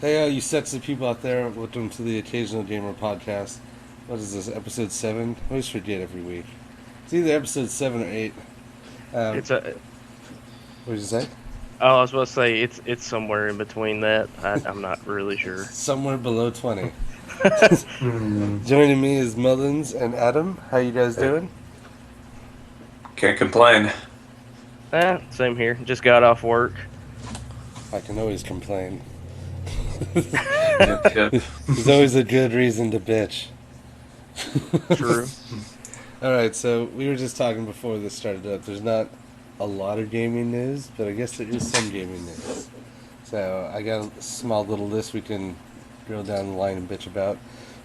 Hey, you sexy people out there, welcome to the Occasional Gamer podcast. What is this, episode 7? I always forget every week. It's either episode 7 or 8. Um, It's a. what did you say? Oh, I was about to say it's somewhere in between that. I'm not really sure. Somewhere below 20. Hmm. Joining me is Mullins and Adam. How you guys doing? Can't complain. Same here. Just got off work. I can always complain. Yep, yep. There's always a good reason to bitch. True. Alright, so we were just talking before this started up. There's not a lot of gaming news, but I guess there is some gaming news. So I got a small little list we can drill down the line and bitch about.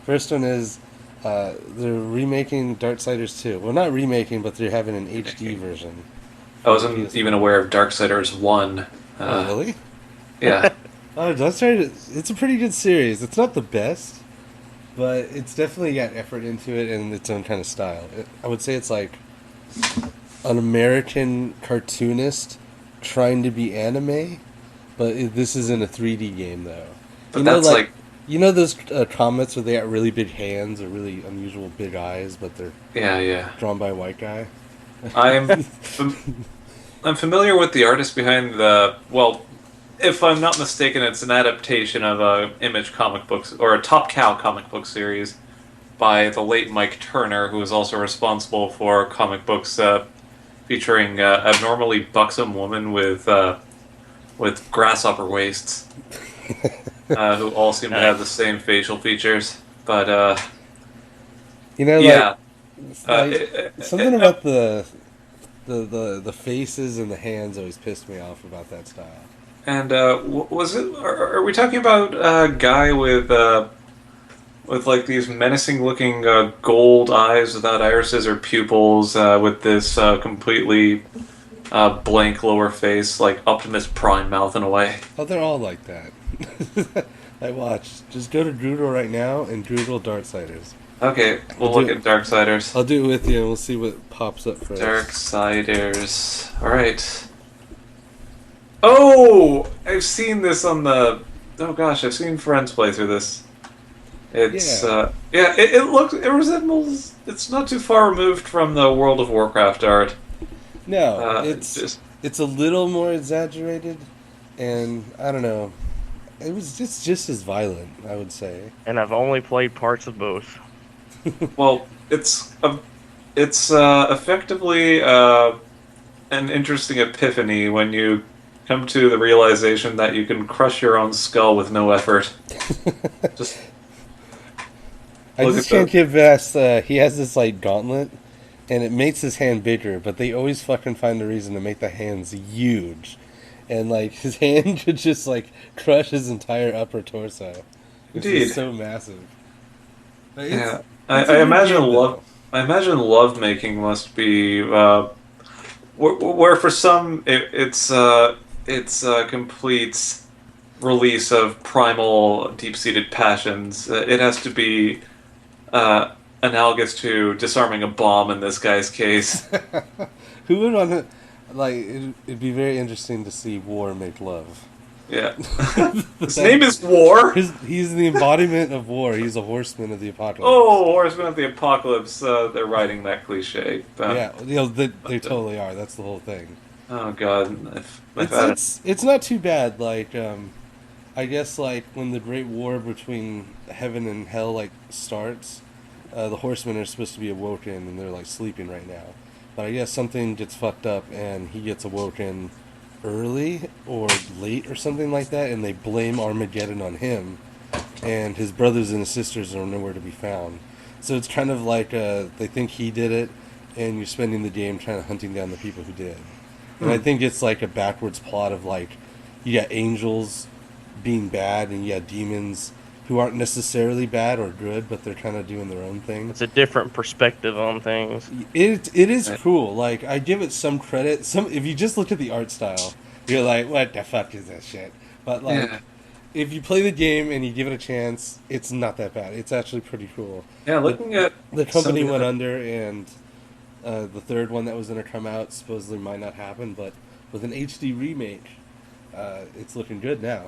First one is they're remaking Darksiders 2. Well, not remaking, but they're having an HD version. I wasn't even aware of Darksiders 1. Oh, really? Yeah. Oh, Darksiders, it's a pretty good series. It's not the best, but it's definitely got effort into it and its own kind of style. I would say it's like an American cartoonist trying to be anime, but this isn't a 3D game though. But that's like, You know those comics where they got really big hands or really unusual big eyes, but they're yeah, yeah. drawn by a white guy. I'm familiar with the artist behind well, if I'm not mistaken, it's an adaptation of a Image comic books, or a Top Cow comic book series by the late Mike Turner, who is also responsible for comic books featuring abnormally buxom women with grasshopper waists, who all seem to have the same facial features. But You know, yeah, uh, like it, something about the faces and the hands always pissed me off about that style. and was it? Are we talking about a guy with like these menacing-looking gold eyes without irises or pupils, with this completely blank lower face, like Optimus Prime mouth in a way? Oh, they're all like that. Like, watch. Just go to Doodle right now and Doodle Darksiders. Okay, we'll I'll look do at Darksiders. I'll do it with you, and we'll see what pops up first. Darksiders. All right. Oh, I've seen this on the. Oh gosh, I've seen friends play through this. It's Yeah. yeah, it looks, it resembles. It's not too far removed from the World of Warcraft art. No, Uh, it's just it's a little more exaggerated, and I don't know. It was just as violent, I would say. And I've only played parts of both. well, it's effectively an interesting epiphany when you come to the realization that you can crush your own skull with no effort. Just I look just at can't the. get past. He has this like gauntlet, and it makes his hand bigger, but they always fucking find a reason to make the hands huge, and like his hand could just like crush his entire upper torso. It's just Indeed. so massive. But Yeah, it's a I good imagine game love. though. I imagine love making must be where for some it's a complete release of primal, deep-seated passions. It has to be analogous to disarming a bomb in this guy's case. Who would want to? Like, it'd be very interesting to see war make love. Yeah, his That, name is War. he's the embodiment of war. He's a horseman of the apocalypse. Oh, Horseman of the Apocalypse. They're writing that cliche. Yeah, they But, totally are. That's the whole thing. oh God, if It's that. it's it's not too bad. Like I guess like when the great war between heaven and hell like starts, the horsemen are supposed to be awoken and they're like sleeping right now. But I guess something gets fucked up and he gets awoken early or late or something like that, and they blame Armageddon on him, and his brothers and his sisters are nowhere to be found. So it's kind of like they think he did it, and you're spending the game trying to hunting down the people who did. And I Hmm. think it's like a backwards plot of like you got angels being bad and you got demons who aren't necessarily bad or good, but they're kind of doing their own thing. It's a different perspective on things. It is Right. cool. Like I give it some credit. Some if you just look at the art style, you're like, what the fuck is that shit? But like, Yeah. if you play the game and you give it a chance, it's not that bad. It's actually pretty cool. Yeah, The looking at the some of company the went other. under, and the third one that was going to come out supposedly might not happen. But with an HD remake, it's looking good now.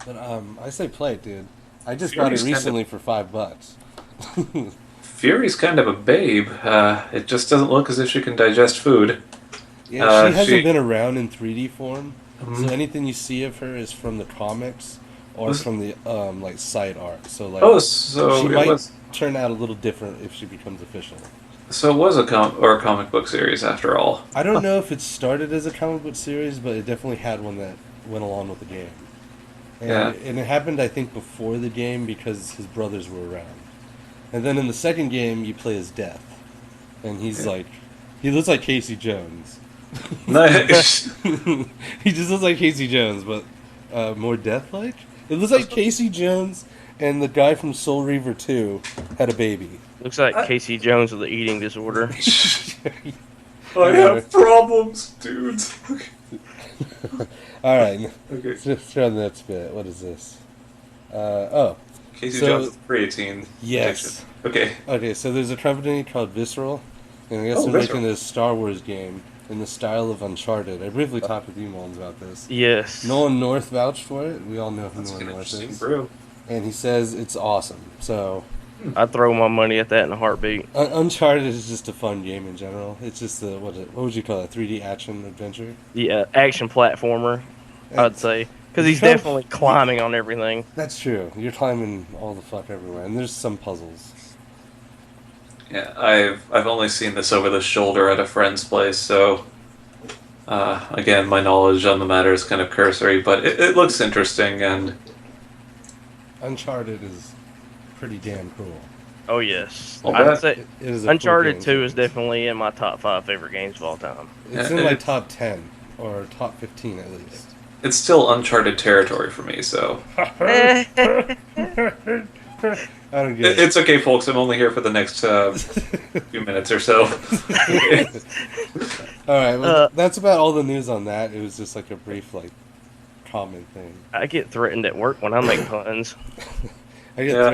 But I say play it, dude. I just bought it Fury's kind recently for $5. Fury's kind of a babe. It just doesn't look as if she can digest food. Yeah, she hasn't She. been around in 3D form, so Mhm. anything you see of her is from the comics or Was- from the like side art. So like Oh, she so it might was. turn out a little different if she becomes official. So it was a comic book series after all. I don't know if it started as a comic book series, but it definitely had one that went along with the game. Yeah. And it happened, I think, before the game because his brothers were around. And then in the second game, you play as Death, and he's Yeah. like, he looks like Casey Jones. Nice. He just looks like Casey Jones, but more death-like. It looks like Casey Jones and the guy from Soul Reaver 2 had a baby. Looks like I- Casey Jones with the eating disorder. I have problems, dudes. All right, Okay. let's try the next bit. What is this? Oh, Casey So- Jones' creatine. yes. addiction. Okay. Okay, so there's a company called Visceral, and I guess Oh, they're Visceral. making this Star Wars game in the style of Uncharted. I briefly talked with you, Mullins, about this. Yes. Nolan North vouched for it. We all know who That's an Nolan North interesting is. brew. And he says it's awesome. So, I'd throw my money at that in a heartbeat. Uncharted is just a fun game in general. It's just a, what would you call it, 3D action adventure? Yeah, action platformer, I'd say. Because he's Trump- definitely climbing on everything. That's true. You're climbing all the fuck everywhere, and there's some puzzles. Yeah, I've only seen this over the shoulder at a friend's place, so again, my knowledge on the matter is kind of cursory, but it looks interesting, and Uncharted is pretty damn cool. Oh, yes. I'll I'd bet. say It is a Uncharted cool 2 game. is definitely in my top 5 favorite games of all time. It's Yeah, in my it's- top 10 or top 15 at least. it's still uncharted territory for me, so. I don't get it. It's okay, folks, I'm only here for the next few minutes or so. All right, well, that's about all the news on that. It was just like a brief, like, comment thing. I get threatened at work when I make puns. I get Yeah,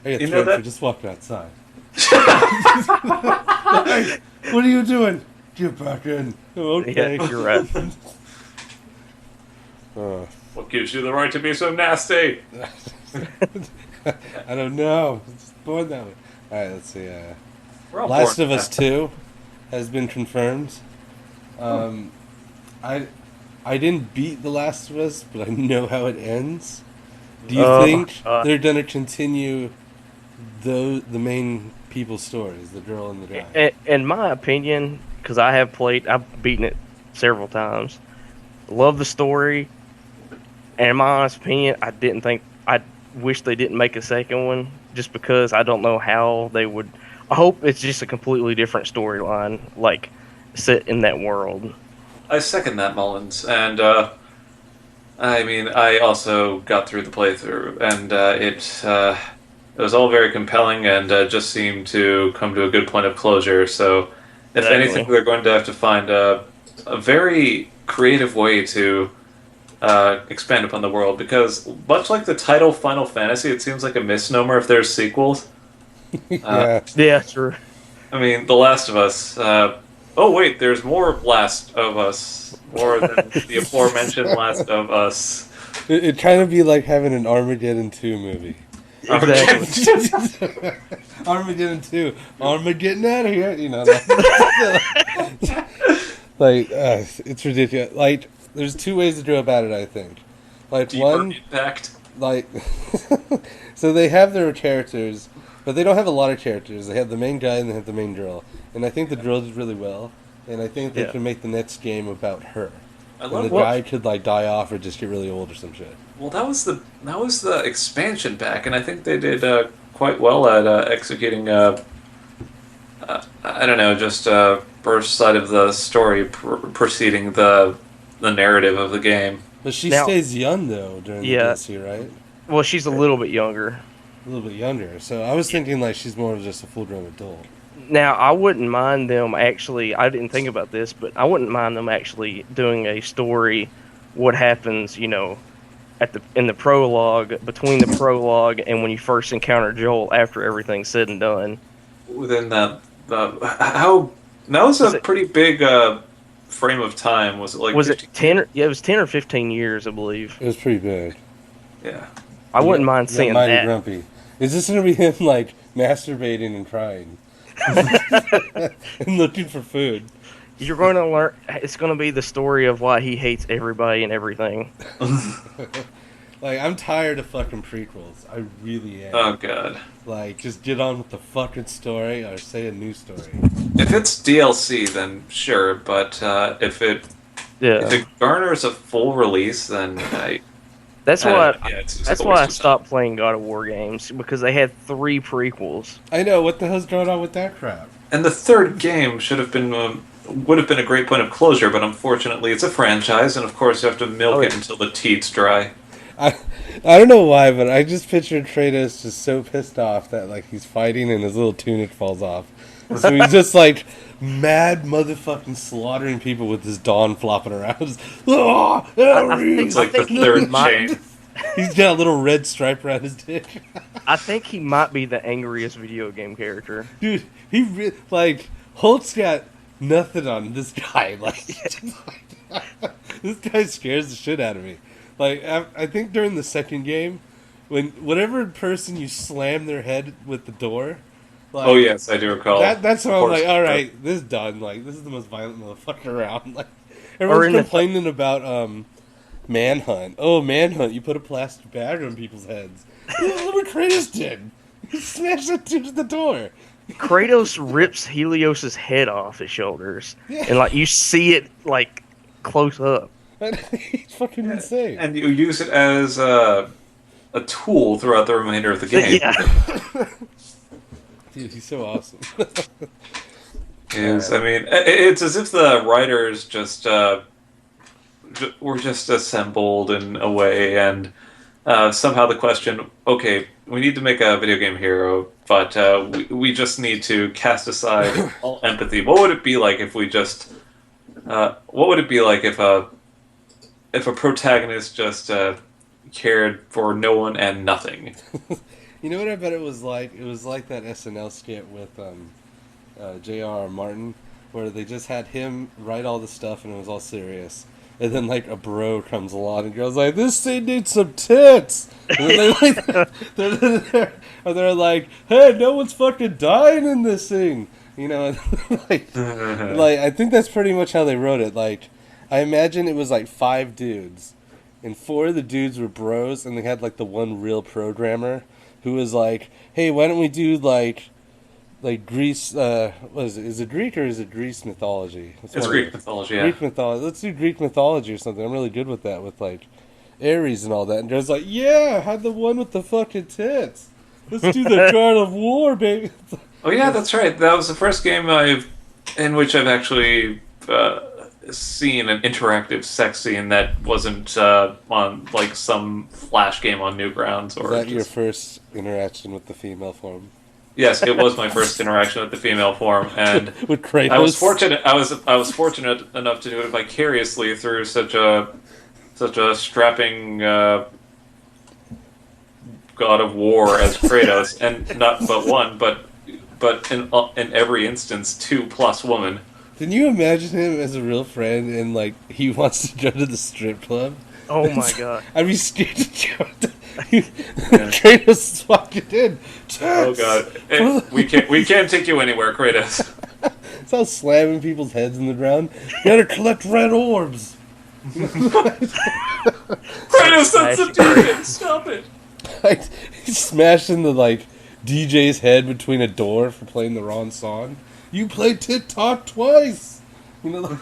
I get you know threatened that- for just walking outside. Hey, what are you doing? Get back in. Okay. Yeah, you're right. Uh, What gives you the right to be so nasty? I don't know. It's born that way. All right, let's see. We're all Last born of Us 2 has been confirmed. I didn't beat The Last of Us, but I know how it ends. Do you think they're gonna continue the main people's stories, the girl and the guy? In my opinion, because I've beaten it several times. Love the story, and in my honest opinion, I wish they didn't make a second one, just because I don't know how they would. I hope it's just a completely different storyline, like set in that world. I second that, Mullins, and I mean, I also got through the playthrough, and it was all very compelling, and just seemed to come to a good point of closure. So, if Exactly. anything, they're going to have to find a very creative way to expand upon the world, because much like the title Final Fantasy, it seems like a misnomer if there's sequels. Yeah. Yeah, true. I mean, The Last of Us. Oh wait, there's more Last of Us, more than the aforementioned Last of Us. It'd kind of be like having an Armageddon 2 movie. Exactly. Armageddon 2. Armageddon out of here. You know. Like, it's ridiculous. Like, there's two ways to go about it, I think. Like, Deeper one, impact. like, so they have their characters, but they don't have a lot of characters. They have the main guy and they have the main girl. And I think the girl did really well. And I think they Yeah. can make the next game about her. I And love the guy could, like, die off or just get really old or some shit. Well, that was the expansion pack, and I think they did quite well at executing. I don't know, just first side of the story preceding the narrative of the game. But she Now- stays young, though, during the Yeah. DLC, right? Well, she's a little bit younger. A little bit younger. So I was thinking, like, she's more of just a full-grown adult. Now, I wouldn't mind them actually. I didn't think about this, but I wouldn't mind them actually doing a story. What happens, in the prologue, between the prologue and when you first encounter Joel after everything's said and done. Within that was Was a it- pretty big frame of time. Was it like Was it 15 10? Yeah, it was 10 or 15 years, I believe. It was pretty big. Yeah. I wouldn't mind Yeah, seeing Mighty that. Grumpy. Is this gonna be him like masturbating and crying and looking for food? You're going to learn. It's going to be the story of why he hates everybody and everything. Like, I'm tired of fucking prequels. I really am. Oh god. Like, just get on with the fucking story or say a new story. If it's DLC, then sure, but if it Yeah, garners a full release, then that's I don't why. know. Yeah, it's That's a why I waste of time. stopped playing God of War games because they had 3 prequels. I know, what the hell's going on with that crap? And the third game should have been would have been a great point of closure, but unfortunately, it's a franchise, and of course, you have to milk Oh, it yeah. until the teat's dry. I I don't know why, but I just pictured Kratos just so pissed off that like he's fighting and his little tunic falls off. So he's just like mad motherfucking slaughtering people with his dawn flopping around. Just, "Ah, It's like the he third might. chain. He's got a little red stripe around his dick. I think he might be the angriest video game character. Dude, like Holt's got nothing on this guy. Like, this guy scares the shit out of me. Like, I think during the second game, when whatever person you slam their head with the door, like, Oh yes, I do recall. that's when Of I'm course. like, all right, this is done. Like, this is the most violent motherfucker around. Like, Or everyone's in the- complaining about Manhunt. Oh, Manhunt! You put a plastic bag on people's heads. Look what Kratos did. He smashed that dude to the door. Kratos rips Helios's head off his shoulders, Yeah. and like you see it like close up. He's fucking insane. And you use it as a tool throughout the remainder of the game. Yeah, Dude, he's so awesome. I mean, it's as if the writers just were just assembled in a way, and somehow the question, okay, we need to make a video game hero, but we just need to cast aside all empathy. What would it be like if we just? What would it be like if a protagonist just cared for no one and nothing? You know what I bet it was like? It was like that SNL skit with J.R.R. Martin, where they just had him write all the stuff and it was all serious. And then, like, a bro comes along and goes like, "This scene needs some tits!" And then they're like, "Hey, no one's fucking dying in this scene!" You know, like, I think that's pretty much how they wrote it. Like, I imagine it was like 5 dudes, and 4 of the dudes were bros, and they had, like, the one real programmer who was like, "Hey, why don't we do, like Greece, what is it? Is it Greek or is it Greece mythology?" It's Greek mythology, yeah. Greek mythology. Let's do Greek mythology or something. I'm really good with that, with like Ares and all that. And Joe's like, "Yeah, have the one with the fucking tits. Let's do the God of War, baby." Oh yeah, that's right. That was the first game in which I've actually seen an interactive sex scene that wasn't on like some flash game on Newgrounds or. Was that your just- first interaction with the female form? Yes, it was my first interaction with the female form, and With Kratos? I was fortunate. I was fortunate enough to do it vicariously through such a strapping God of War as Kratos, and not but one, but in every instance 2+ woman. Can you imagine him as a real friend and like he wants to go to the strip club? oh my god. I'd be scared to go. Kratos is walking in. Oh god, we can't take you anywhere, Kratos. It's all slamming people's heads in the ground. You gotta collect red orbs. Kratos, that's the demon. Stop it. Like, he's smashing the like DJ's head between a door for playing the wrong song. You played TikTok twice. You know.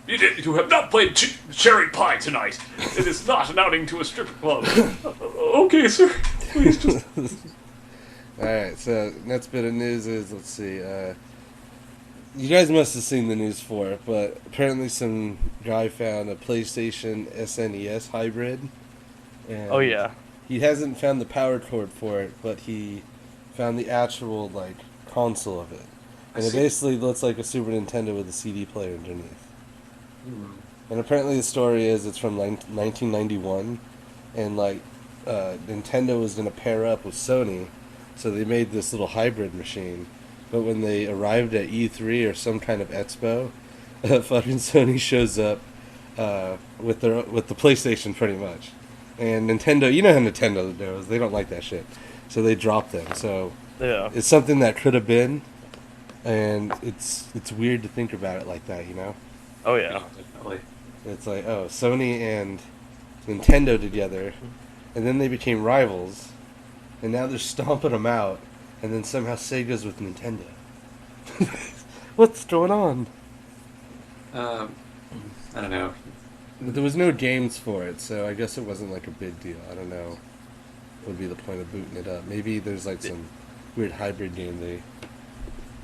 You have not played cherry pie tonight. It is not an outing to a strip club. Okay, sir. Please just. All right. So next bit of news is, let's see. You guys must have seen the news for it, but apparently some guy found a PlayStation SNES hybrid. And Oh yeah. he hasn't found the power cord for it, but he found the actual like console of it, and it see. basically looks like a Super Nintendo with a CD player underneath. And apparently the story is it's from 1991, and like Nintendo was gonna pair up with Sony, so they made this little hybrid machine. But when they arrived at E3 or some kind of expo, fucking Sony shows up with the PlayStation pretty much. And Nintendo, you know how Nintendo does, they don't like that shit, so they dropped them. So Yeah. it's something that could have been, and it's weird to think about it like that, you know. Oh yeah. Definitely. It's like, oh, Sony and Nintendo together, and then they became rivals, and now they're stomping them out, and then somehow Sega's with Nintendo. What's going on? I don't know. There was no games for it, so I guess it wasn't like a big deal. I don't know what would be the point of booting it up. Maybe there's like some weird hybrid game they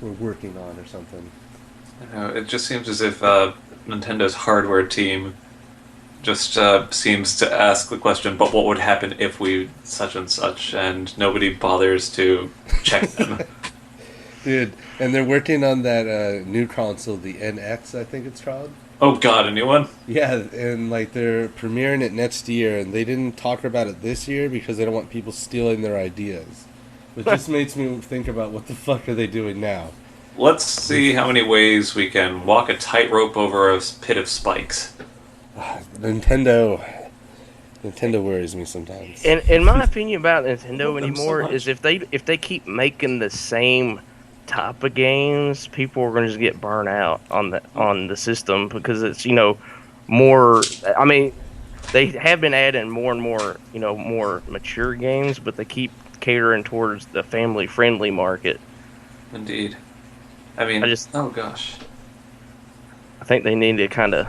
were working on or something. I don't know. It just seems as if Nintendo's hardware team just seems to ask the question, but what would happen if we such and such, and nobody bothers to check them. Dude, and they're working on that new console, the NX, I think it's called. Oh god, a new one? Yeah, and like they're premiering it next year, and they didn't talk about it this year because they don't want people stealing their ideas. Which just makes me think about what the fuck are they doing now? Let's see how many ways we can walk a tightrope over a pit of spikes. Nintendo worries me sometimes. In my opinion about Nintendo Love them so anymore much. is if they keep making the same type of games, people are going to just get burnt out on the system because it's more. I mean, they have been adding more and more more mature games, but they keep catering towards the family friendly market. Indeed. I mean, oh gosh. I think they need to kind of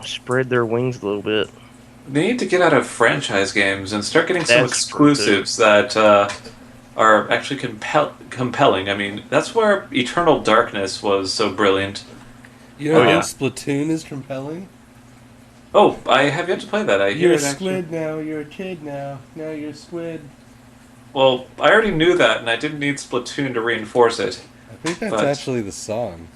spread their wings a little bit. They need to get out of franchise games and start getting some That's true, exclusives that are actually compelling. I mean, that's where Eternal Darkness was so brilliant. You know, Oh, yeah. Splatoon is compelling. Oh, I have yet to play that. I hear You're a it actually. squid now. You're a kid now. Now you're a squid. Well, I already knew that, and I didn't need Splatoon to reinforce it. I think that's But- actually the song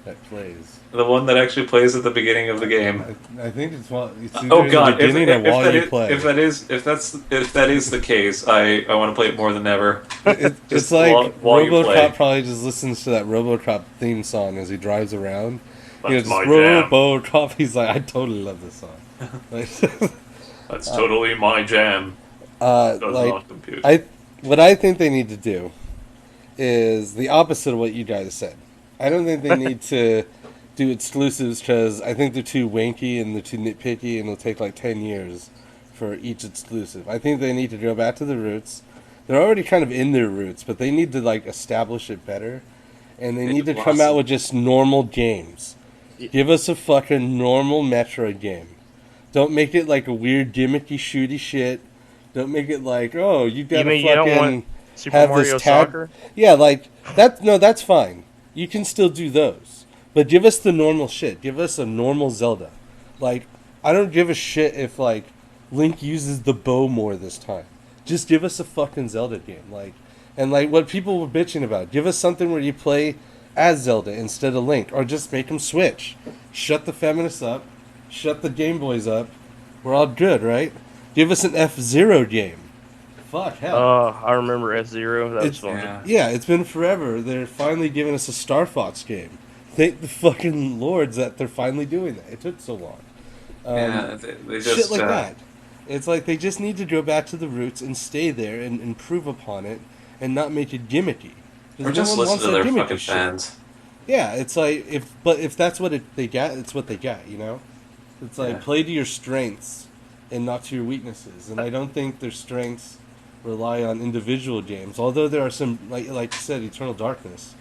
that plays. The one that actually plays at the beginning of the game. I think it's either Oh in god! the beginning or while that you is, play. if that is the case, I want to play it more than ever. It's Just like while you play. RoboCop probably just listens to that RoboCop theme song as he drives around. That's Just my jam. RoboCop. He's like, I totally love this song. Like, That's totally my jam. Does like not compute. what I think they need to do is the opposite of what you guys said. I don't think they need to do exclusives because I think they're too wanky and they're too nitpicky, and it'll take like 10 years for each exclusive. I think they need to go back to the roots. They're already kind of in their roots, but they need to like establish it better, and they need to come out with just normal games. Give us a fucking normal Metroid game. Don't make it like a weird gimmicky shooty shit. Don't make it like, oh, you gotta mean fucking you don't want Super have Mario this tag. Soccer? Yeah, like that. No, that's fine. You can still do those, but give us the normal shit. Give us a normal Zelda. Like, I don't give a shit if like Link uses the bow more this time. Just give us a fucking Zelda game. Like, and like what people were bitching about. Give us something where you play as Zelda instead of Link, or just make them switch. Shut the feminists up. Shut the Game Boys up. We're all good, right? Give us an F-Zero game. Fuck, hell. I remember F-Zero. That was It's- fun. Yeah, it's been forever. They're finally giving us a Star Fox game. Thank the fucking lords that they're finally doing that. It took so long. Yeah, they just Shit like that. It's like they just need to go back to the roots and stay there and improve upon it and not make it gimmicky. 'Cause or just no one listen wants to that their gimmicky fucking shit. fans. Yeah, it's like if that's what they got, it's what they got, you know? It's like Yeah. play to your strengths and not to your weaknesses. And I don't think their strengths rely on individual games. Although there are some like you said, Eternal Darkness.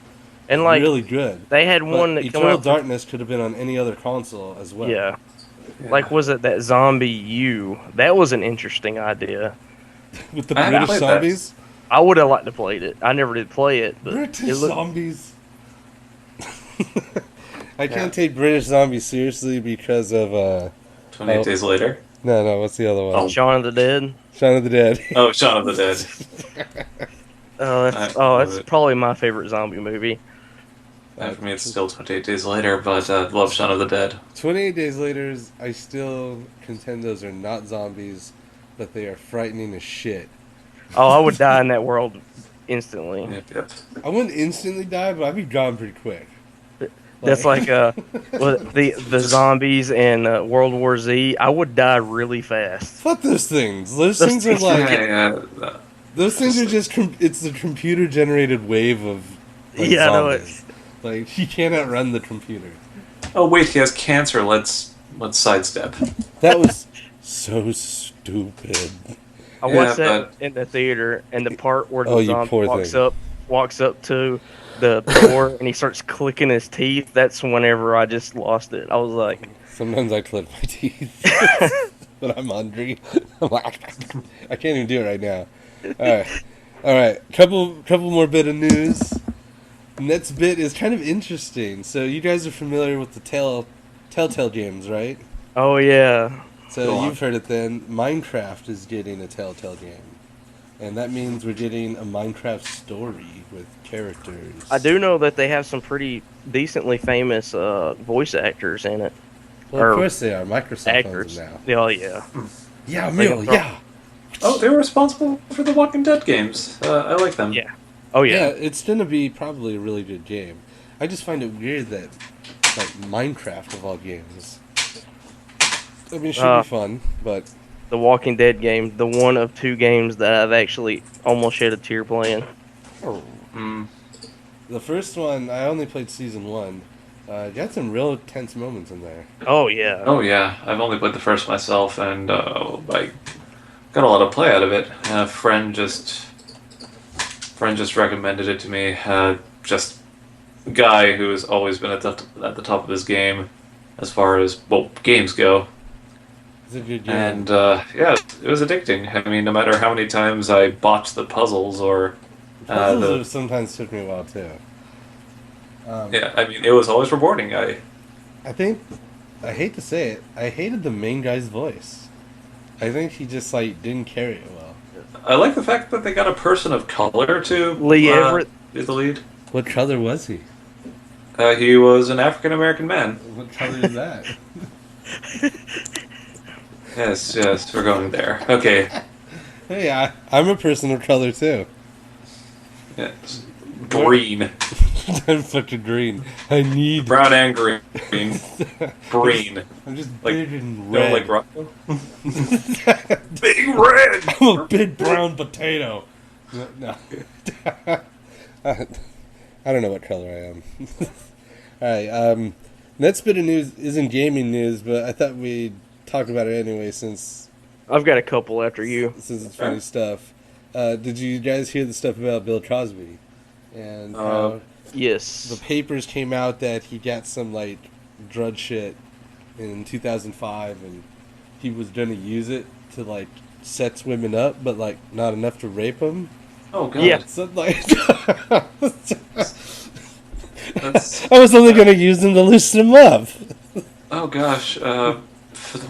And like really good. they had But one that came Eternal out. Darkness could have been on any other console as well. Yeah. Like was it that Zombie U? That was an interesting idea. With the I haven't British played that. zombies. I would have liked to play it. I never did play it, but British it looked, zombies. I can't take British zombies seriously because of 28 Days Later. no, what's the other one? Shaun of the Dead. Shaun of the Dead. Oh, Shaun of the Dead. That's love that's it. probably my favorite zombie movie. For me, it's still 28 Days Later, but love Shaun of the Dead. 28 Days Later, I still contend those are not zombies, but they are frightening as shit. Oh, I would die in that world instantly. Yep, yep. I wouldn't instantly die, but I'd be gone pretty quick. That's like the zombies in World War Z. I would die really fast. Fuck those things. Those Those things are things- like Yeah. those things are just it's the computer generated wave of like Yeah, I know it. zombies. Like you can't outrun the computer. Oh wait, he has cancer. Let's sidestep. That was so stupid. I Yeah, watched that but- in the theater, and the part where Oh, the you zombie poor walks thing. up to the door, and he starts clicking his teeth. That's whenever I just lost it. I was like, Sometimes I clip my teeth when I'm hungry. I'm like, I can't even do it right now. All right. Couple more bit of news. Next bit is kind of interesting. So you guys are familiar with the Telltale games, right? oh yeah, So Go on. you've heard it then. Minecraft is getting a Telltale game. And that means we're getting a Minecraft story with characters. I do know that they have some pretty decently famous voice actors in it. Well, of or course they are. Microsoft Actors. owns them now. Oh yeah. Yeah, They Mill, can yeah. Oh, they were responsible for the Walking Dead games. I like them. Yeah. Oh Yeah, yeah. it's gonna be probably a really good game. I just find it weird that, like, Minecraft of all games. I mean, it should be fun, but The Walking Dead game, the one of two games that I've actually almost shed a tear playing. Mm. the first one, I only played season 1. Got some real tense moments in there. Oh yeah. Oh yeah, I've only played the first myself, and I got a lot of play out of it. A friend just recommended it to me. Just a guy who has always been at the top of his game, as far as games go. It's a good game. And yeah, it was addicting. I mean, no matter how many times I botched the puzzles or Puzzles sometimes took me a while, too. yeah, I mean, it was always rewarding. I think, I hate to say it, I hated the main guy's voice. I think he just, like, didn't carry it well. I like the fact that they got a person of color to Lee Everett. be the lead. What color was he? He was an African American man. What color is that? Yes, we're going there. Okay. Hey, I'm a person of color, too. Yes. Green. I'm fucking green. I need... Brown and green. Green. I'm just Like, big and You red. know, like Rocco? Big red! I'm a big brown potato. No. I don't know what color I am. Alright, next bit of news isn't gaming news, but I thought we'd talk about it anyway since I've got a couple after you. it's funny stuff. Did you guys hear the stuff about Bill Cosby? And how Yes. the papers came out that he got some, like, drug shit in 2005, and he was gonna use it to, like, sex women up, but, like, not enough to rape them. Oh, God. Yeah. Something like That's, I was only gonna use them to loosen them up. oh, gosh. The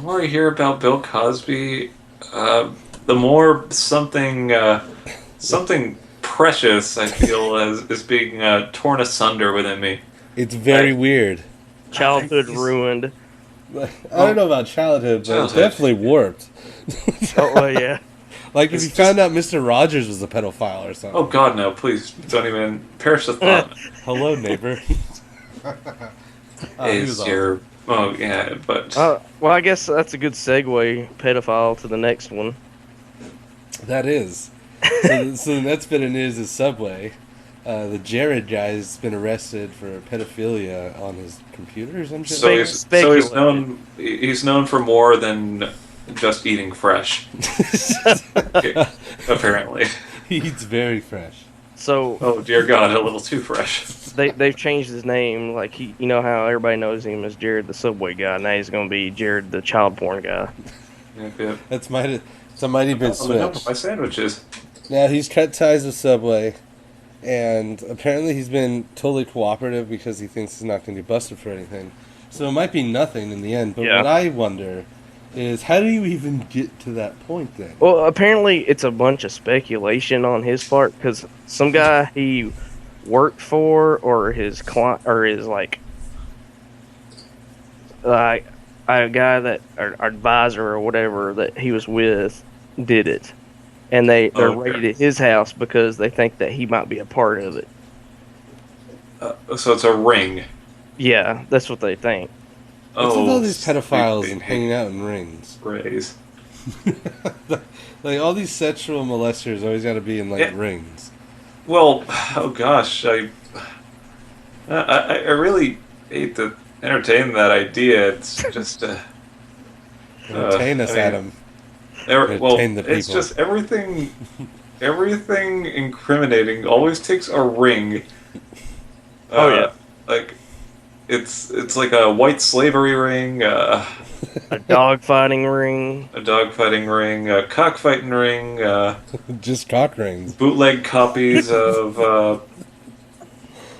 more I hear about Bill Cosby, the more something precious I feel is being torn asunder within me. It's very weird. Childhood ruined. I don't know about childhood, but Childhood. it's definitely warped. Oh yeah. Like if It's you found out Mr. Rogers was a pedophile or something. Oh, God, no. Please don't even perish the thought. Hello, neighbor. He was Is your... Oh, yeah, but... Well, I guess that's a good segue, pedophile, to the next one. That is. So the next bit of news is Subway. The Jared guy's been arrested for pedophilia on his computer or some shit. So he's Speculative. he's known for more than just eating fresh. Apparently. He eats very fresh. So Oh dear God, a little too fresh. they've changed his name. Like you know how everybody knows him as Jared the Subway guy. Now he's gonna be Jared the child porn guy. Yeah. It's a mighty bit Oh, no, switch. my sandwiches. Now he's cut ties with Subway, and apparently he's been totally cooperative because he thinks he's not going to be busted for anything. So it might be nothing in the end. But Yeah. what I wonder is, how do you even get to that point then? Well, apparently it's a bunch of speculation on his part because some guy he worked for or his client or his a guy that or advisor or whatever that he was with did it, and they're Okay. raided his house because they think that he might be a part of it. So it's a ring. Yeah, that's what they think. What's with all these sweet pedophiles and baby. hanging out in rings? Rays. Like all these sexual molesters always got to be in like Yeah. rings. Well, oh gosh, I really hate to entertain that idea. It's just, Entertain I us, mean, Adam. well, Entertain the it's people. just everything incriminating always takes a ring. Oh yeah, Like it's like a white slavery ring, a dog fighting ring. a dogfighting ring, a cockfighting ring, Just cock rings. bootleg copies of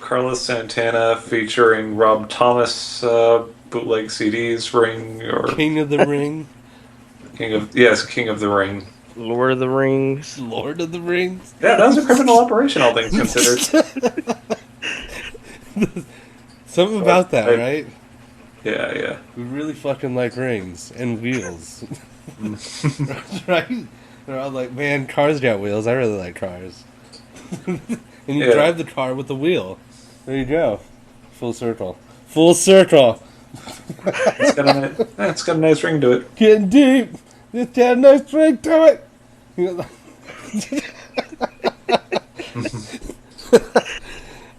Carlos Santana featuring Rob Thomas bootleg CDs ring or King of the ring. King of the Ring. Lord of the Rings. Lord of the Rings. Yeah, that was a criminal operation, all things considered. Something But about that, right? yeah. We really fucking like rings and wheels. Mm. Right? They're all like, man, cars got wheels. I really like cars. And you Yeah. drive the car with the wheel. There you go. Full circle. Full circle. It's got a nice ring to it. Getting deep. Just got a nice ring to it. You know,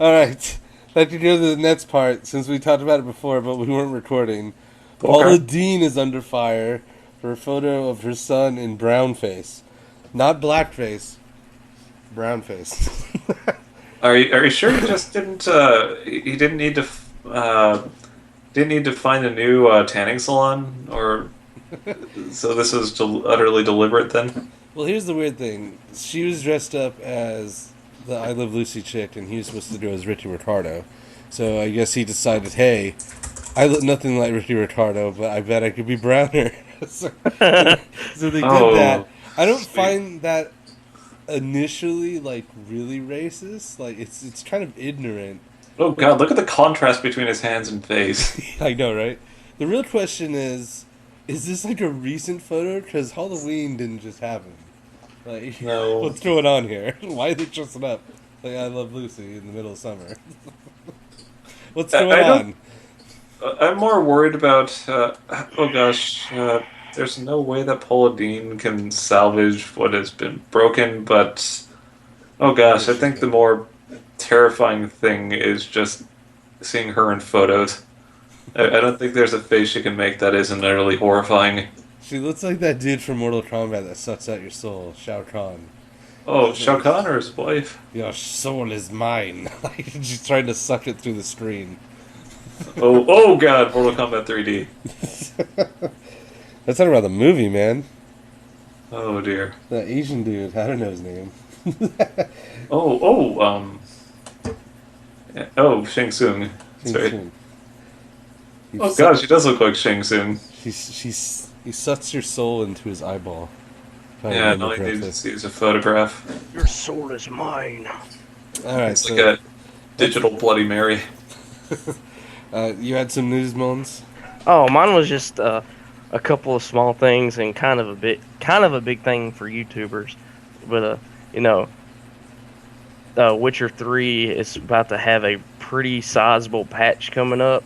all right. Like to go to the next part, since we talked about it before, but we weren't recording. Paula Deen is under fire for a photo of her son in brown face. Not blackface. Brown face. Are you sure he just didn't? He didn't need to. Didn't need to find a new tanning salon, or so this was utterly deliberate then. Well, here's the weird thing. She was dressed up as the I Love Lucy chick, and he was supposed to go as Ricky Ricardo. So I guess he decided, hey, I look nothing like Ricky Ricardo, but I bet I could be browner. so, so they did that. I don't Sweet. find that initially like really racist. Like it's kind of ignorant. Oh God! Look at the contrast between his hands and face. I know, right? The real question is this like a recent photo? Because Halloween didn't just happen. Like, No. what's going on here? Why are they dressing up like I Love Lucy in the middle of summer? What's going I on? don't. I'm more worried about. Oh gosh. There's no way that Paula Deen can salvage what has been broken, but oh gosh, I think the more terrifying thing is just seeing her in photos. I don't think there's a face she can make that isn't utterly horrifying. She looks like that dude from Mortal Kombat that sucks out your soul, Shao Kahn. Oh, Shao Kahn or his wife? Your soul is mine. Like she's trying to suck it through the screen. Oh God, Mortal Kombat 3D. That's not about the movie, man. Oh dear. That Asian dude, I don't know his name. Oh, oh, Shang Tsung. Shang Sorry. Tsung. Oh gosh, he does look like Shang Tsung. He sucks your soul into his eyeball. If I Yeah, remember all he needs correctly. to see is a photograph. Your soul is mine. All right, It's so like a digital Bloody Mary. you had some news, Mullins? Oh, mine was just a couple of small things and kind of a big thing for YouTubers. But you know, Witcher 3 is about to have a pretty sizable patch coming up.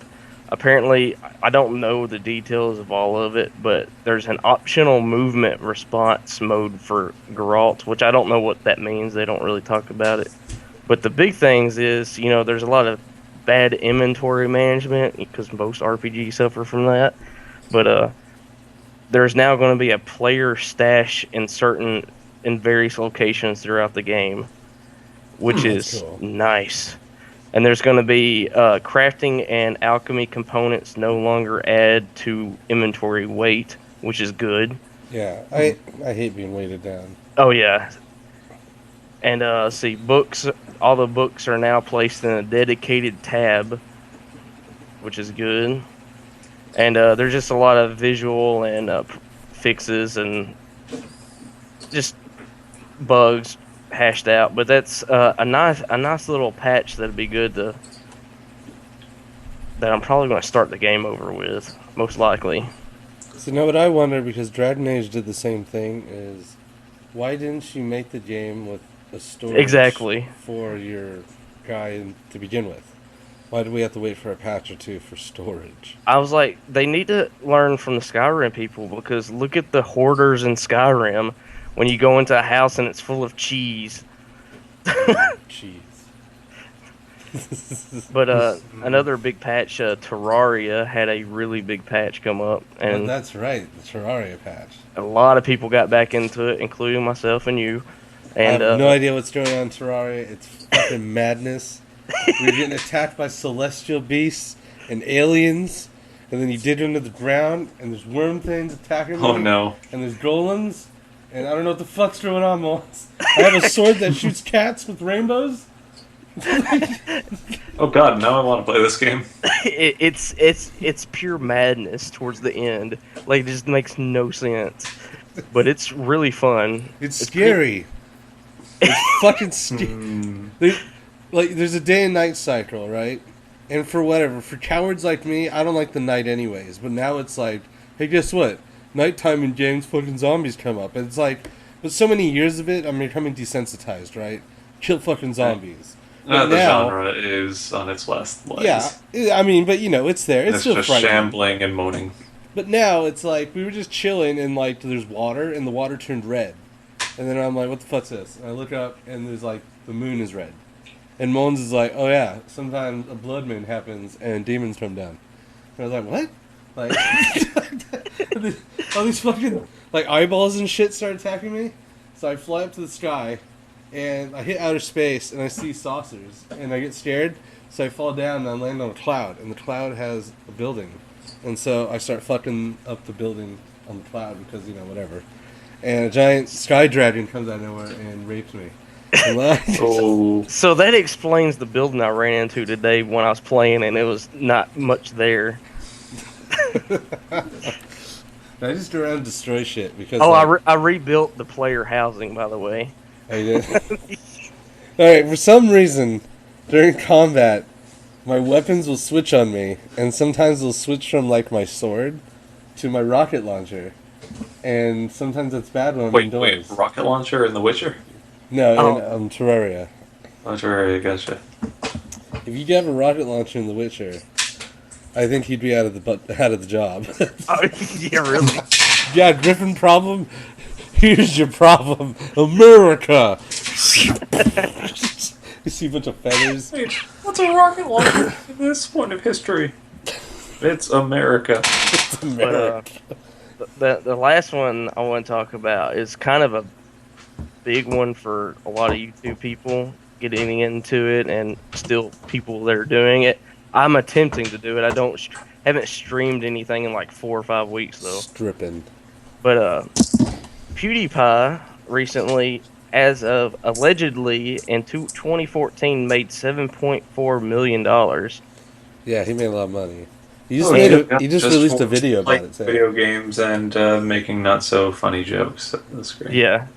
Apparently, I don't know the details of all of it, but there's an optional movement response mode for Geralt, which I don't know what that means. They don't really talk about it. But the big things is, there's a lot of bad inventory management because most RPGs suffer from that. But there's now going to be a player stash in various locations throughout the game, which That's is cool. nice. And there's going to be crafting and alchemy components no longer add to inventory weight, which is good. Yeah, I hate being weighted down. Oh yeah. And see, books. All the books are now placed in a dedicated tab, which is good. And there's just a lot of visual and fixes and just bugs hashed out. But that's a nice little patch that'd be good that I'm probably going to start the game over with, most likely. So now what I wonder, because Dragon Age did the same thing, is why didn't you make the game with a storage Exactly. for your guy to begin with? Why do we have to wait for a patch or two for storage? I was like, they need to learn from the Skyrim people, because look at the hoarders in Skyrim when you go into a house and it's full of cheese. Jeez. But another big patch, Terraria had a really big patch come up, Oh, and that's right, the Terraria patch. a lot of people got back into it, including myself and you. And I have no idea what's going on in Terraria. It's fucking madness. We're getting attacked by celestial beasts and aliens, and then you dig into the ground, and there's worm things attacking me. Oh no. And there's golems, and I don't know what the fuck's going on, Mullins. I have a sword that shoots cats with rainbows. Oh god, now I want to play this game. it's pure madness towards the end. Like, it just makes no sense, but it's really fun. It's scary. It's fucking scary. There's a day and night cycle, right? And for cowards like me, I don't like the night anyways. But now it's like, hey, guess what? Nighttime in games, fucking zombies come up. And it's like, with so many years of it, I'm becoming desensitized, right? Kill fucking zombies. The genre is on its last legs. Yeah, I mean, but it's there. It's still just frightening. shambling and moaning. But now it's like, we were just chilling and like, there's water, and the water turned red. And then I'm like, what the fuck's this? And I look up, and there's like, the moon is red. And Mullins is like, oh yeah, sometimes a blood moon happens and demons come down. And I was like, what? Like, all these fucking, like, eyeballs and shit start attacking me. So I fly up to the sky, and I hit outer space, and I see saucers. And I get scared, so I fall down, and I land on a cloud. And the cloud has a building. And so I start fucking up the building on the cloud because, whatever. And a giant sky dragon comes out of nowhere and rapes me. Oh. So that explains the building I ran into today when I was playing, and it was not much there. I just go around and destroy shit because. Oh, I rebuilt the player housing, by the way. I did. Alright, for some reason, during combat, my weapons will switch on me, and sometimes they'll switch from, like, my sword to my rocket launcher. And sometimes it's bad when I'm indoors. Wait, rocket launcher in The Witcher? No, in Terraria. Oh, Terraria, gotcha. If you have a rocket launcher in The Witcher, I think he'd be out of the job. Oh, yeah, really? Yeah, Griffin problem. Here's your problem, America. You see a bunch of feathers. Wait, what's a rocket launcher in this point of history? It's America. It's America. But, the last one I want to talk about is kind of a big one for a lot of YouTube people getting into it, and still people that are doing it. I'm attempting to do it. I haven't streamed anything in like 4 or 5 weeks though. Stripping. But PewDiePie recently, as of allegedly in 2014, made $7.4 million. Yeah, he made a lot of money. He just released a video about it. Video games and making not so funny jokes. That's great. Yeah.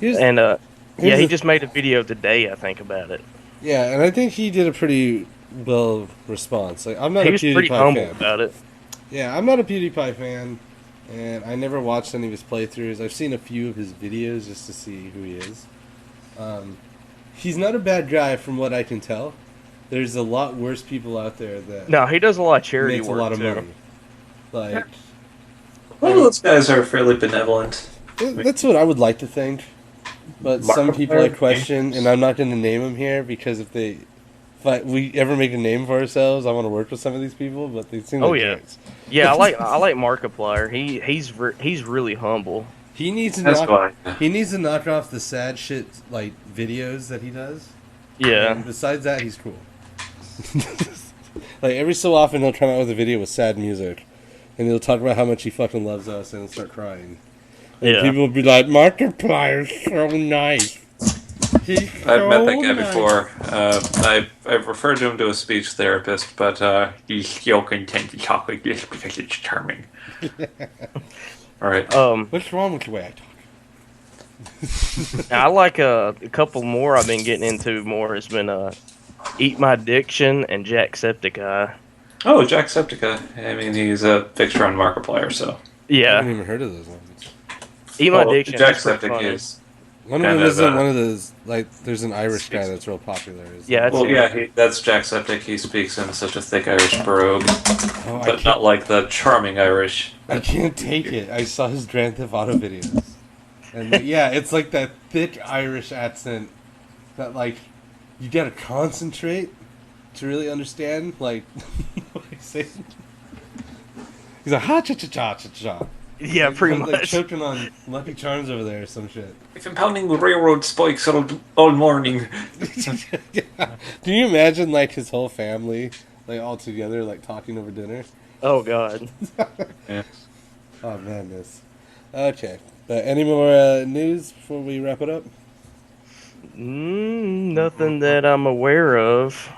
He just made a video today, I think, about it. Yeah, and I think he did a pretty well response. Like, I'm not a PewDiePie fan. He was pretty humble about it. Yeah, I'm not a PewDiePie fan, and I never watched any of his playthroughs. I've seen a few of his videos just to see who he is. He's not a bad guy from what I can tell. There's a lot worse people out there that no, he does a lot of charity makes work a lot of too. money. Like, Well, those guys are fairly benevolent. that's what I would like to think. But some people I question, and I'm not going to name them here because if we ever make a name for ourselves, I want to work with some of these people. But they seem like jerks. Yeah, I like Markiplier. He's really humble. He needs to knock off the sad shit like videos that he does. Yeah. And besides that, he's cool. Like every so often, he'll come out with a video with sad music, and he'll talk about how much he fucking loves us, and he'll start crying. And people will be like, "Markiplier's so nice." I've met that guy before. I've referred to him to a speech therapist, but he's still content to talk like this because it's charming. All right. What's wrong with the way I talk? I like a couple more I've been getting into more. Has been Eat My Addiction and Jacksepticeye. Oh, Jacksepticeye. I mean, he's a fixture on Markiplier, so. I Yeah. haven't even heard of those ones. Eat My Addiction. Jacksepticeye is. One of them isn't one of those, like, there's an Irish guy that's real popular. Yeah, Well, yeah, that's Jacksepticeye. He speaks in such a thick Irish brogue, Oh, but not like the charming Irish. I can't take it. I saw his Grand Theft Auto videos. And, yeah, it's like that thick Irish accent that, like, you gotta concentrate to really understand, like, what he's saying. He's like, ha-cha-cha-cha-cha-cha. Yeah, like, pretty like much. choking on Lucky Charms over there or some shit. I've been pounding the railroad spikes all morning. Yeah. Can you imagine, like, his whole family, like, all together, like, talking over dinner? Oh god. Yeah. Oh, madness. Okay. Any more news before we wrap it up? Nothing that I'm aware of.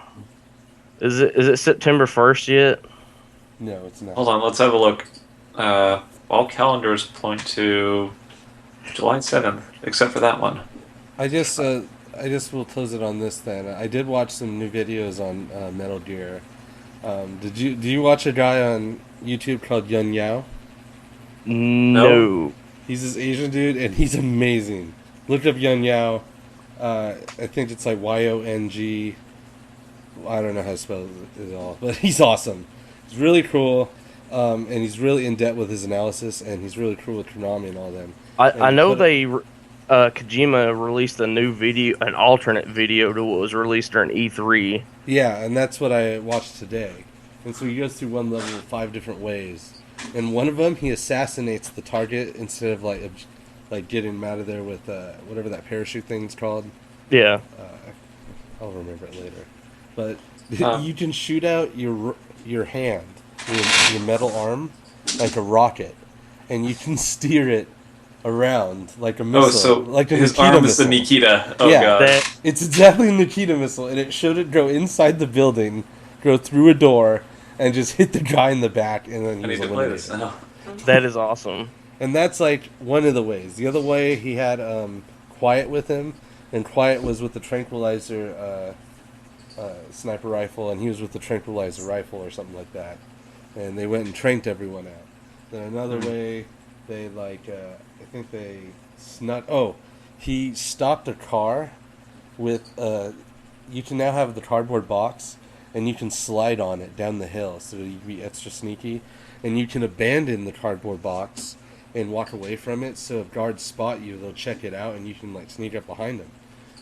Is it September 1st yet? No, it's not. Hold on, let's have a look. All calendars point to July 7th, except for that one. I just will close it on this then. I did watch some new videos on Metal Gear. Do you watch a guy on YouTube called Yun Yao? No. He's this Asian dude, and he's amazing. Look up Yun Yao. I think it's like Yong. I don't know how to spell it all, but he's awesome. He's really cool, and he's really in depth with his analysis, and he's really cool with Konami and all them. I know Kojima released a new video, an alternate video to what was released during E3. Yeah, and that's what I watched today. And so he goes through one level 5 different ways. And one of them, he assassinates the target instead of like getting him out of there with whatever that parachute thing's called. Yeah. I'll remember it later. But you can shoot out your hand, your metal arm, like a rocket, and you can steer it around like a missile. Oh, so like a his Nikita arm missile. is the Nikita. Oh, Yeah. God. It's exactly a Nikita missile, and it showed it go inside the building, go through a door, and just hit the guy in the back, and then I need he's to play eliminated. this now. That is awesome. And that's like one of the ways. The other way, he had Quiet with him, and Quiet was with the tranquilizer sniper rifle, and he was with the tranquilizer rifle or something like that. And they went and tranked everyone out. Then another way, they I think they snuck. Oh, he stopped a car with you can now have the cardboard box, and you can slide on it down the hill, so you can be extra sneaky. And you can abandon the cardboard box and walk away from it, so if guards spot you, they'll check it out, and you can like sneak up behind them.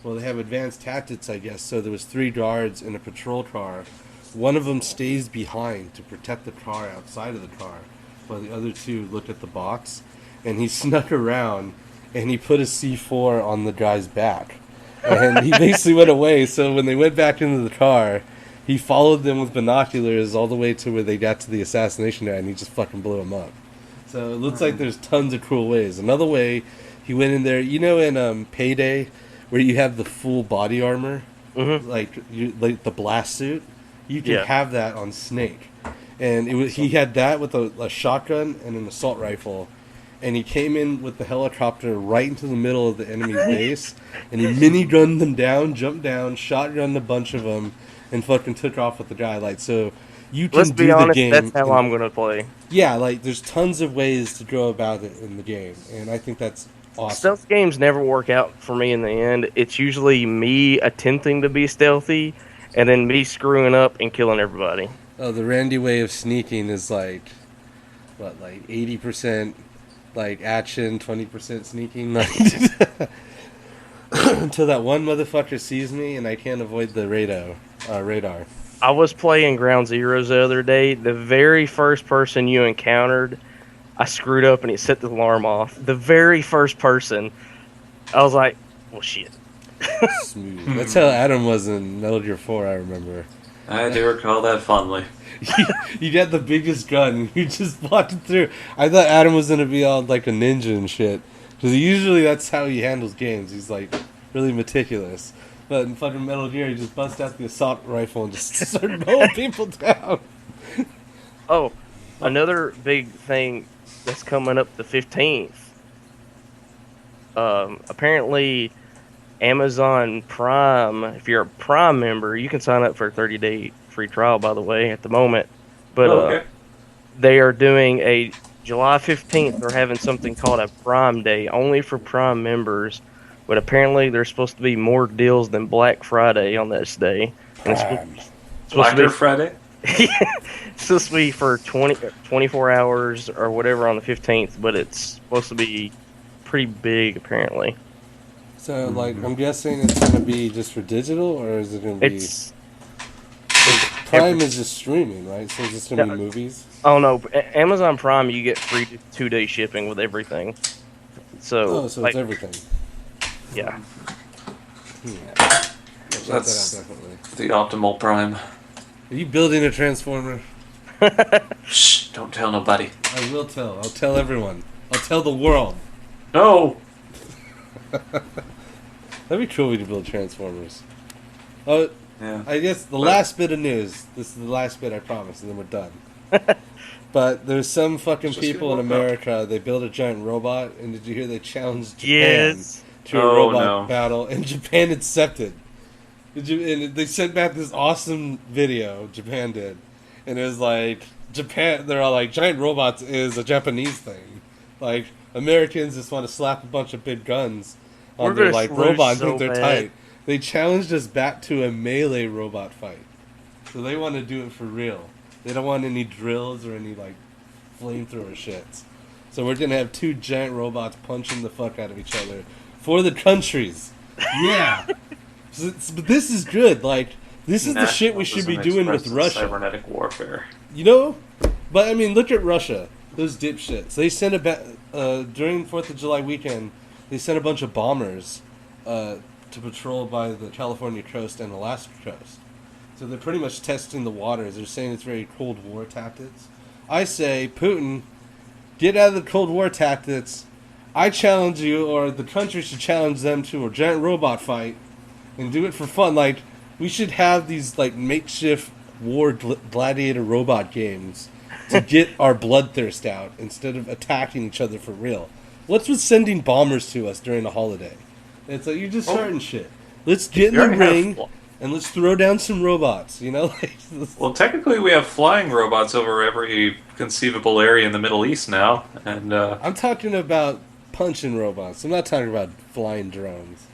Well, they have advanced tactics, I guess. So there was 3 guards in a patrol car. One of them stays behind to protect the car outside of the car, while the other 2 look at the box. And he snuck around, and he put a C4 on the guy's back. And he basically went away, so when they went back into the car, he followed them with binoculars all the way to where they got to the assassination guy, and he just fucking blew him up. So it looks like there's tons of cool ways. Another way, he went in there, in Payday, where you have the full body armor, like the blast suit, you can have that on Snake. And he had that with a shotgun and an assault rifle. And he came in with the helicopter right into the middle of the enemy's base, and he minigunned them down, jumped down, shotgunned a bunch of them, and fucking took off with the guy. Like, so you can Let's do be honest, the game. that's how I'm going to play. Yeah, like, there's tons of ways to go about it in the game, and I think that's awesome. Stealth games never work out for me in the end. It's usually me attempting to be stealthy, and then me screwing up and killing everybody. Oh, the Randy way of sneaking is like 80% like action, 20% sneaking. Until that one motherfucker sees me and I can't avoid the radar. I was playing Ground Zeroes the other day. The very first person you encountered, I screwed up and it set the alarm off. The very first person. I was like, well, shit. Smooth. That's how Adam was in Metal Gear 4, I remember. I do recall that fondly. You got the biggest gun and you just walked through. I thought Adam was going to be all like a ninja and shit. Because usually that's how he handles games. He's like really meticulous. But in fucking Metal Gear, he just busts out the assault rifle and just started mowing people down. Oh, another big thing that's coming up the 15th. Apparently, Amazon Prime, if you're a Prime member, you can sign up for a 30-day free trial, by the way, at the moment. But they are doing July 15th, they're having something called a Prime Day, only for Prime members, but apparently there's supposed to be more deals than Black Friday on this day. And it's Prime. supposed to Blacker be Friday? it's supposed to be for 24 hours or whatever on the 15th, but it's supposed to be pretty big apparently. So, like, I'm guessing it's going to be just for digital, or is it going to be... It's Prime is just streaming, right? So it's just going to be movies? Oh no, Amazon Prime you get free 2-day shipping with everything. So, So like, it's everything. yeah. Check that out, That's definitely. the optimal Prime. Are you building a Transformer? Shh, don't tell nobody. I will tell. I'll tell everyone. I'll tell the world. No! That'd be cool to build Transformers. Oh, Yeah. I guess the last bit of news. This is the last bit, I promise, and then we're done. But there's some fucking Just people in get woke up. America, they built a giant robot, and did you hear they challenged Japan Yes. to a Oh, robot no. battle, and Japan accepted. And they sent back this awesome video, Japan did, and it was like, Japan, they're all like, giant robots is a Japanese thing. Like, Americans just want to slap a bunch of big guns on We're their, gonna like, lose robot and so think they're bad. tight. They challenged us back to a melee robot fight. So they want to do it for real. They don't want any drills or any, like, flamethrower shits. So we're going to have two giant robots punching the fuck out of each other for the countries. Yeah. But this is good. Like, this is the shit we should be doing with Russia. Cybernetic warfare. You know? But, I mean, look at Russia. Those dipshits. They sent during 4th of July weekend, they sent a bunch of bombers to patrol by the California coast and Alaska coast. So they're pretty much testing the waters. They're saying it's very Cold War tactics. I say, Putin, get out of the Cold War tactics. I challenge you, or the country should challenge them to a giant robot fight and do it for fun. Like, we should have these, like, makeshift war gladiator robot games to get our bloodthirst out instead of attacking each other for real. What's with sending bombers to us during a holiday? It's like, you're just starting shit. Let's get in You the already have ring and let's throw down some robots, you know? Like, Well, technically, we have flying robots over every conceivable area in the Middle East now, and I'm talking about punching robots. I'm not talking about flying drones.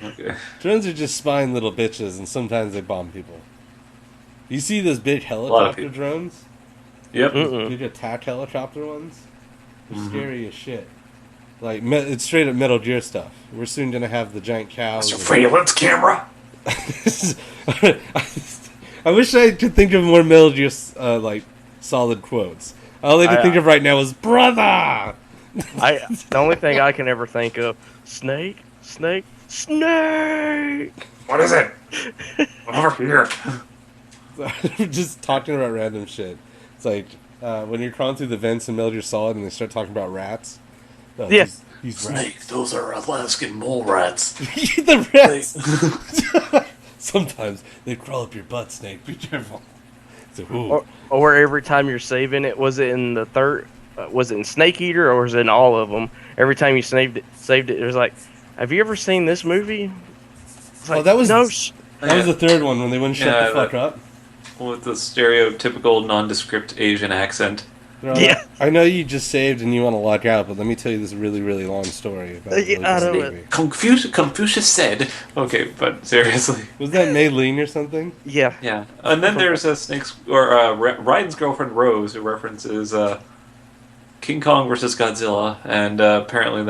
okay. Drones are just spying little bitches, and sometimes they bomb people. You see those big lot of helicopter people. drones? Yep. Big attack helicopter ones? They're scary as shit. Like, it's straight up Metal Gear stuff. We're soon going to have the giant cows. Surveillance camera. I wish I could think of more Metal Gear, like, solid quotes. All I can think of right now is, brother! The only thing I can ever think of, snake. What is it? Over here. We're just talking about random shit. It's like, when you're crawling through the vents in Metal Gear Solid and they start talking about rats. Yeah. These Snake, those are Alaskan mole rats. the rats! Sometimes they crawl up your butt, Snake. Be careful. So, ooh. Or every time you're saving it, was it in the third? Was it in Snake Eater or was it in all of them? Every time you saved it, it was like, have you ever seen this movie? It's like, that was no. That was the third one when they wouldn't shut the fuck up. With the stereotypical nondescript Asian accent. They're all like, I know you just saved and you want to log out, but let me tell you this really, really long story about the I know movie. Confucius said. Okay, but seriously. Was that Mei Ling or something? Yeah. Yeah. And then there's a Snake's, or Ryan's girlfriend Rose, who references King Kong versus Godzilla, and apparently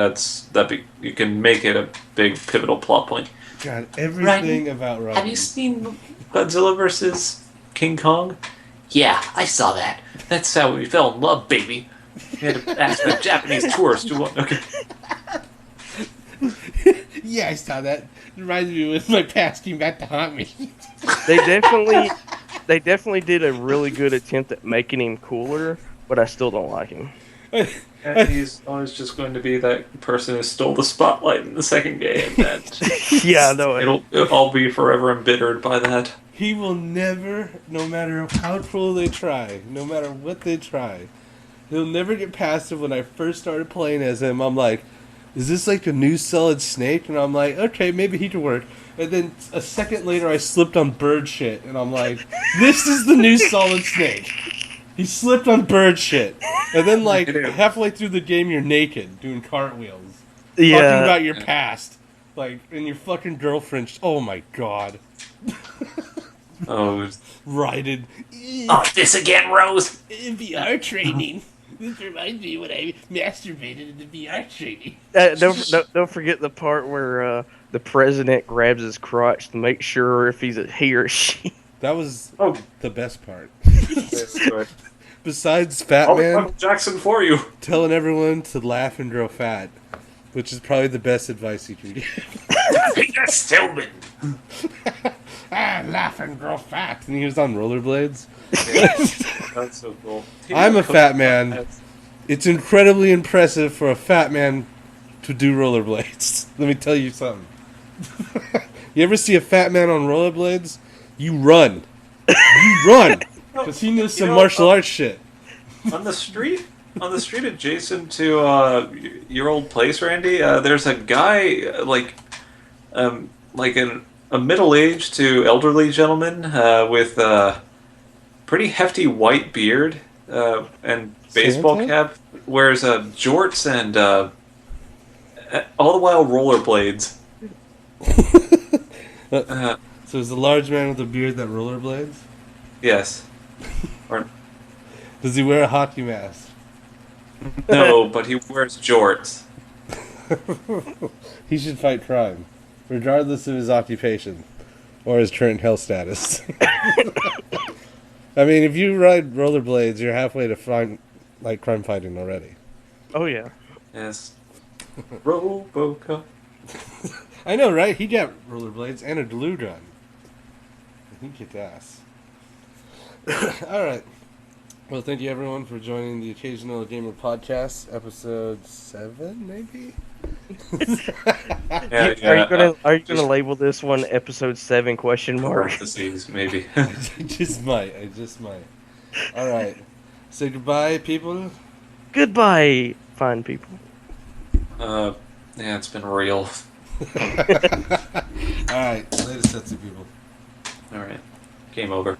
you can make it a big pivotal plot point. God, everything about Ryan. Have you seen Godzilla versus King Kong? Yeah, I saw that. That's how we fell in love, baby. We had to ask a Japanese tourist to want. Okay. Yeah, I saw that. It reminds me when my past came back to haunt me. They definitely did a really good attempt at making him cooler, but I still don't like him. And he's always just going to be that person who stole the spotlight in the second game. And Yeah, no. I'll be forever embittered by that. He will never, no matter how cruel they try, no matter what they try, he'll never get past it. When I first started playing as him, I'm like, is this like a new Solid Snake? And I'm like, okay, maybe he could work. And then a second later, I slipped on bird shit, and I'm like, this is the new Solid Snake. He slipped on bird shit. And then, like, halfway through the game, you're naked, doing cartwheels. talking Yeah. about your past, like, and your fucking girlfriend. Oh my god, Oh, righted. this again, Rose. VR training. This reminds me when I masturbated in the VR training. Don't forget the part where the president grabs his crotch to make sure if he's a he or she. That was Oh, the best part. sorry. Besides Fat I'll be Man Michael Jackson for you. telling everyone to laugh and grow fat, which is probably the best advice you can give. Peter Stillman. Laugh and grow fat. And he was on rollerblades. Yeah, that's so cool. I'm a fat man. It's incredibly impressive for a fat man to do rollerblades. Let me tell you something. You ever see a fat man on rollerblades? You run. You run. Because he knows some martial arts shit. On the street adjacent to your old place, Randy, there's a guy a middle-aged to elderly gentleman with a pretty hefty white beard and baseball Santa? cap, wears jorts and all the while rollerblades. So it's a large man with a beard that rollerblades? Yes. Or Does he wear a hockey mask? no, but he wears jorts. He should fight crime, regardless of his occupation or his current health status. I mean, if you ride rollerblades, you're halfway to crime fighting already. Oh yeah. Yes. Robocop. I know, right? He got rollerblades and a glue gun. He kicked ass. All right. Well, thank you everyone for joining the Occasional Gamer Podcast, episode 7, maybe. Are you gonna label this one episode 7 ? Parentheses, maybe. I just might. All right. Say goodbye, people. Goodbye, fine people. Yeah, it's been real. All right. Later, sets of people. All right. Game over.